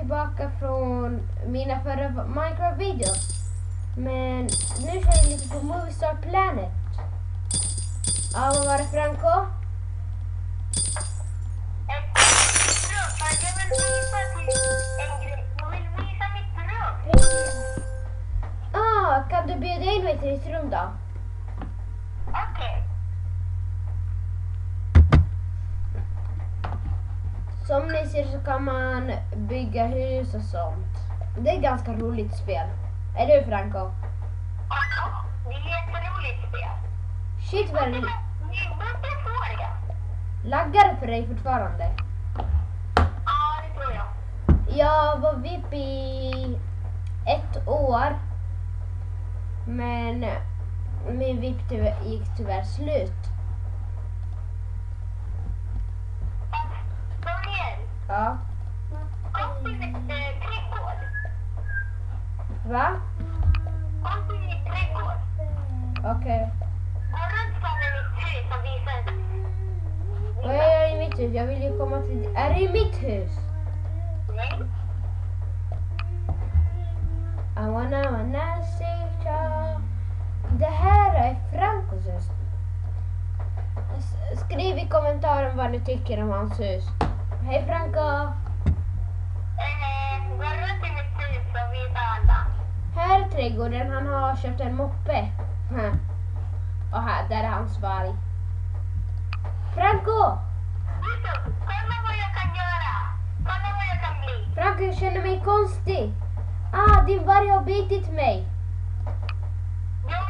tillbaka från mina förra Minecraft-videos. Men nu kör jag lite på Movie Star Planet. Ja, vad var det, Franco? Kan du bjuda in mig till ditt rum då? Okej. Som ni ser så kan man bygga hus och sånt. Det är ett ganska roligt spel. Är du, Franco? Ja, det är ett jätteroligt spel. Shit vad det Vad får jag? laggar det för dig fortfarande. Ja, det tror jag. Jag var VIP i 1 år. Men min VIP gick tyvärr slut. Daniel, Ja. kom till mitt trädgård. Va? Kom till mitt trädgård. Okej. Gå runt framför mitt hus och visa. Vad gör jag i mitt hus? Jag vill ju komma till... Är det i mitt hus? Nej. I wanna see you. Det här är Francos hus. Skriv i kommentaren vad ni tycker om hans hus. Hej Franco! Gå runt i mitt hus och visa alla. Här är trädgården, han har köpt en moppe. Och här, där är hans varg. Franco! Kolla vad jag kan göra. Kolla vad jag kan bli. Franco, jag känner mig konstig. Din varg har bitit mig. Jag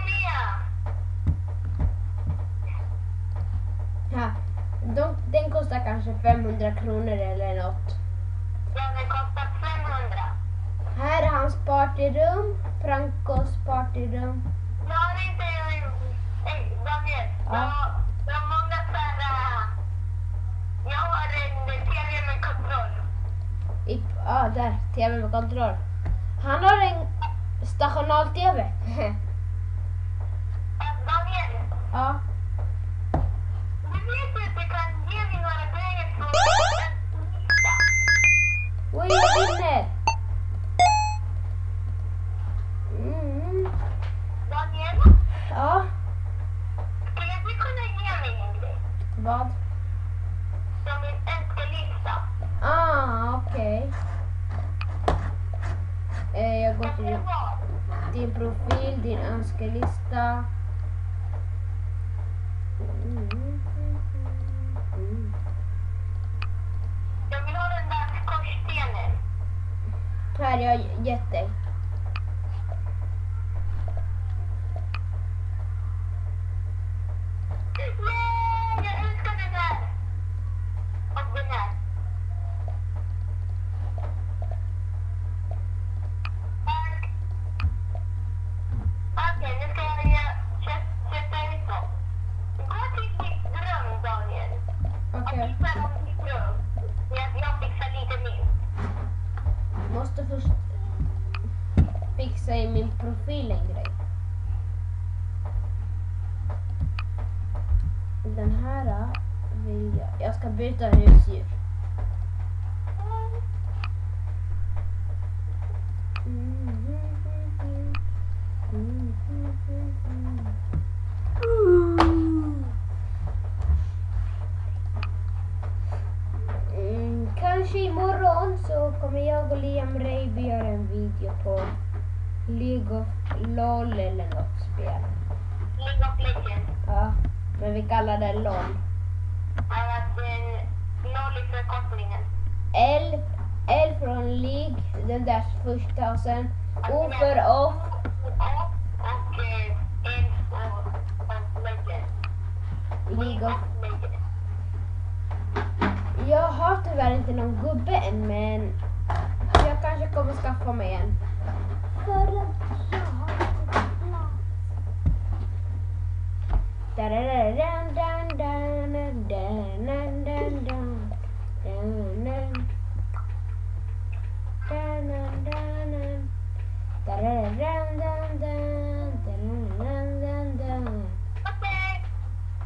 med. Den kostar kanske 500 kronor eller något. Ja, den kostar 500. Här är hans partyrum. Francos partyrum. Jag har inte... Daniel, Ja. jag har många sådär... Jag har en TV med kontroll. Där. TV med kontroll. Han har en stational-TV. Daniel, Ja. du vet att du kan ge mig några grejer från en lista. Oj, jag vinner. Daniel, Ja. skulle du kunna ge mig en grej? Vad? Som en önskelista. Okej. Jag går till din profil, din önskelista. Jag vill ha den där skorstenen. Här, jag har gett dig. Nej, jag älskar den här. Och den här. Okej, nu ska jag sätta ut dem. Gå till ditt rum, Daniel. Och Okej. titta på ditt rum. Jag fixar lite mer. Måste först fixa i min profil en grej. Den här vill jag. Jag ska byta husdjur. Kanske imorgon så kommer jag och Liam Reiby göra en video på League of LOL eller något spel. League of Legends. Ja, men vi kallar det LOL. LOL är förkortningen. L från League, den där första, och sen O för off. Och L för Legends. League of... Legends. Jag har tyvärr inte någon gubbe än, men jag kanske kommer skaffa mig en. För att jag har Okej,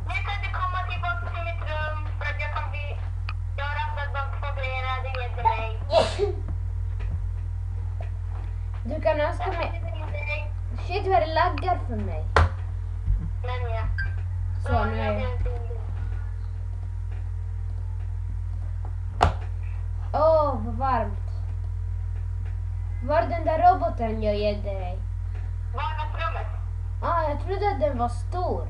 nu kan du komma tillbaka till mitt rum för att jag har rafflat bort två grejer. Det heter mig. Men önskar mig... Shit vad det laggar för mig. Men ja. Så nu är jag... Åh, vad varmt. Var den där roboten jag ger dig? Vardagsrummet. Jag trodde att den var stor.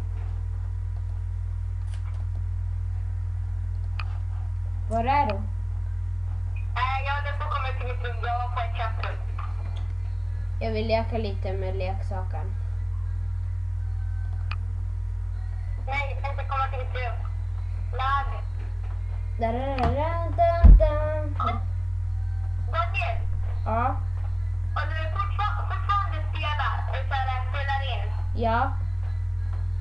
Var är du? Jag hade fått komma till mitt rum. Jag var på ett chattrum. Jag vill leka lite med leksaken. Nej, jag ska inte komma till mitt rum. Lag. Daniel, Ja, om du fortfarande spelar in. ja,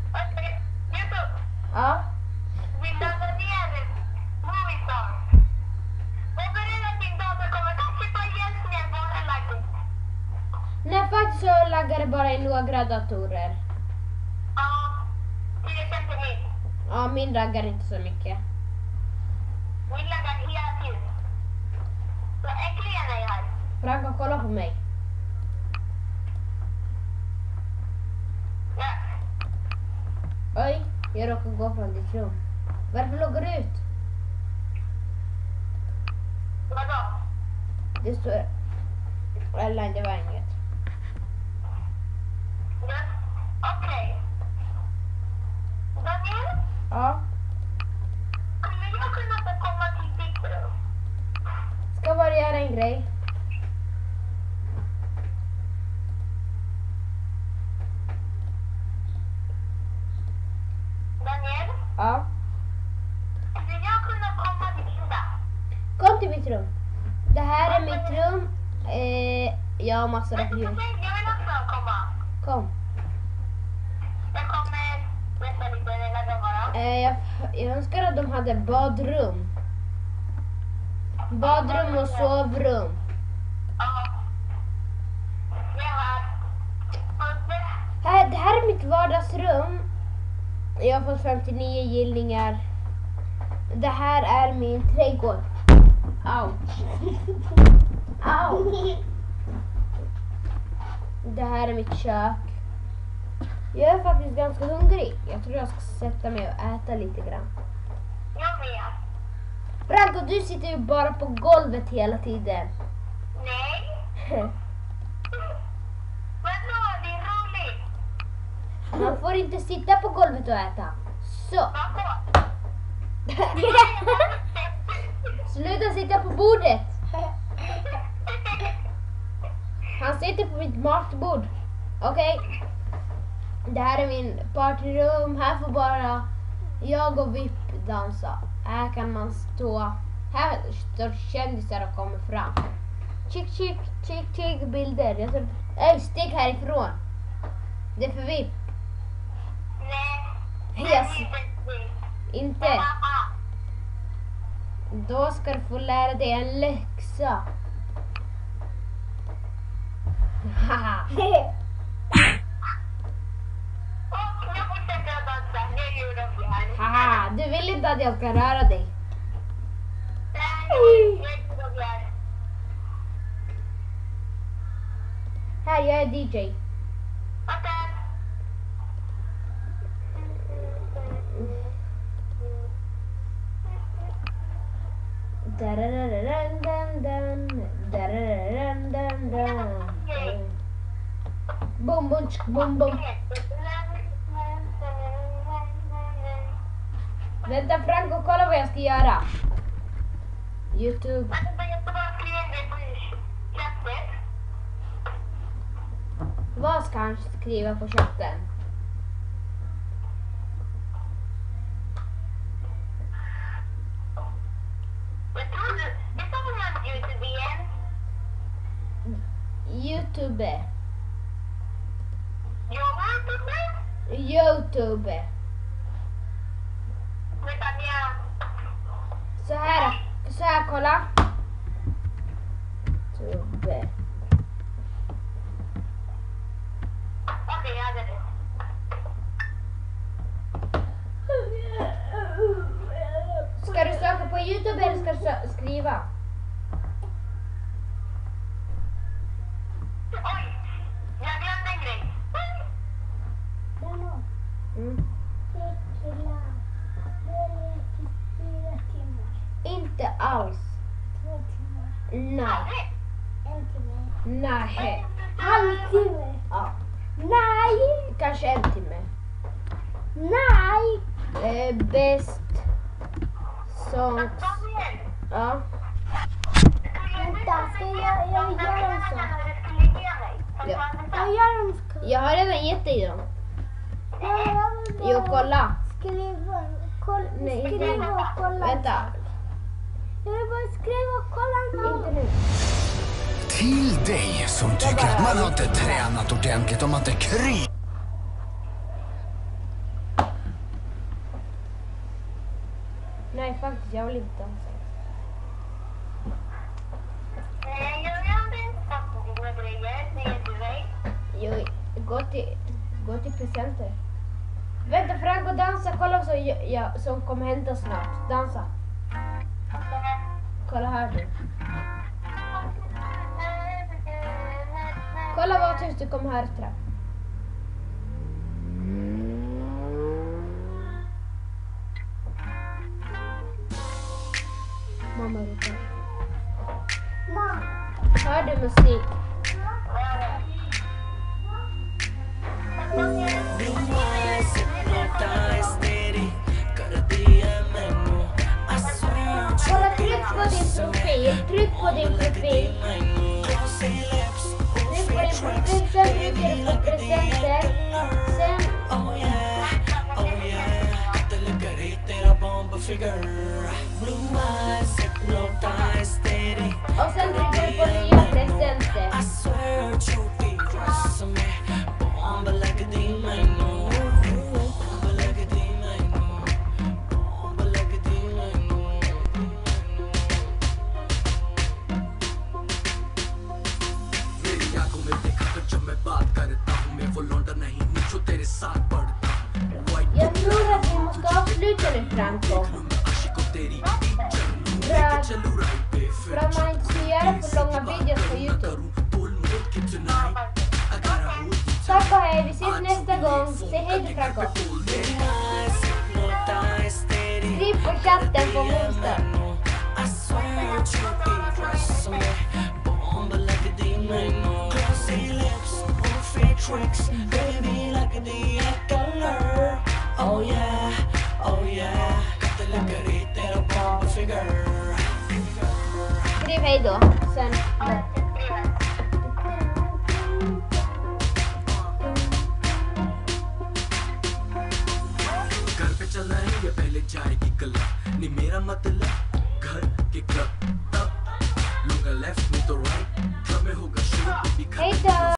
Okej, YouTube. ja. Vi laddar ner Moviestar. Var beredd att din dator kommer kanske få hjälp med våra laggning. Nej, faktiskt så laggar det bara i några datorer. Ja, till exempel min. Ja, min laggar inte så mycket. Min laggar hela tiden. Så äntligen är jag här. Franco, kolla på mig. Ja. Oj, jag råkar gå från ditt rum. Varför loggar du ut? Vadå? Det står... Eller det var inget. Ja. Okej. Daniel, Ja, skulle jag kunna få komma till ditt rum? ska bara göra en grej. Daniel, Ja, skulle jag kunna komma till Linda? kom till mitt rum. Det här är mitt rum. Jag har massor av Jag ljus. vill också komma. Kom. Jag kommer vänta lite, det lagar bara. Jag önskar att de hade badrum. Badrum och sovrum. Ja. Jag har... Det här är mitt vardagsrum. Jag har fått 59 gillningar. Det här är min trädgård. Ouch. Ouch. Det här är mitt kök. Jag är faktiskt ganska hungrig. Jag tror jag ska sätta mig och äta lite grann. Jag med. Franco, du sitter ju bara på golvet hela tiden. Nej. Vadå, det är roligt. Man får inte sitta på golvet och äta. Så. Vadå? Sluta sitta på bordet. Han sitter på mitt matbord. Okej. Det här är min partyrum. Här får bara jag och VIP dansa. Här kan man stå. Här står kändisar och kommer fram. Chick, chick, chick, chick bilder. Jag tror... stick härifrån. Det är för VIP. Nej. Yes. Inte. Då ska du få lära dig en läxa. Haha. Och jag fortsätter att dansa. Nu gjorde de det här. Haha, du vill inte att jag ska röra dig. Nej, jag gjorde det här. Här, jag är DJ. Okej. Bom, bom, tsk, bom, bom. Vänta Franco, kolla vad jag ska göra. YouTube. Jag ska bara skriva det på chatten. Vad ska han skriva på chatten? Jag tror det är som en YouTube igen. YouTube. YouTube? YouTube. Vänta, jag... Så här, kolla. YouTube. Okej, jag hade det. Ska du söka på YouTube eller ska du skriva? Oj! alls. 2 timmar. Nej. 1 timme. Nej. Halvtimme. Ja. Nej. Kanske 1 timme. Nej. Bäst songs. Daniel, Ja. Vänta, ska jag göra en sak? du skulle ge mig. Som Ja. du hade Jag sagt. gör en sak. Jag har redan gett dig dem. Jag Jo, kolla. Skriva, kolla, Nej, inte skriva nu. och kolla. Vänta. Jag vill bara skriva och kolla. Inte nu. Till dig som tycker att man har inte tränat ordentligt om man inte kryper. Nej, faktiskt. Jag vill inte dansa. Jag hade inte sagt dina grejer. Det är du dig. Jo, gå till presenter. Vänta, Frank och dansa. Kolla så jag som kommer hämta snart. Dansa. Kolla här du. Kolla vad tyst du kommer höra trapp. Mamma ropar. Mamma. Hör du musik? Kolla, tryck på din profil. Tryck på din profil. Tryck på din profil, sen trycker du på presenter. Sen... Och sen trycker du på nya presenter. Jag tror att vi måste avsluta nu, Franco. För att man inte ska göra för långa videos på YouTube. Tack och hej, vi ses nästa gång. Säg hej till Franco. Skriv på chatten på onsdag. Oh yeah, oh yeah. Skriv hej då. Sen... घर पे चलना है या पहले जाएगी क्लब नहीं मेरा मतलब घर के क्लब तब लूंगा लेफ्ट में तो राइट क्लब में होगा शो Hej då!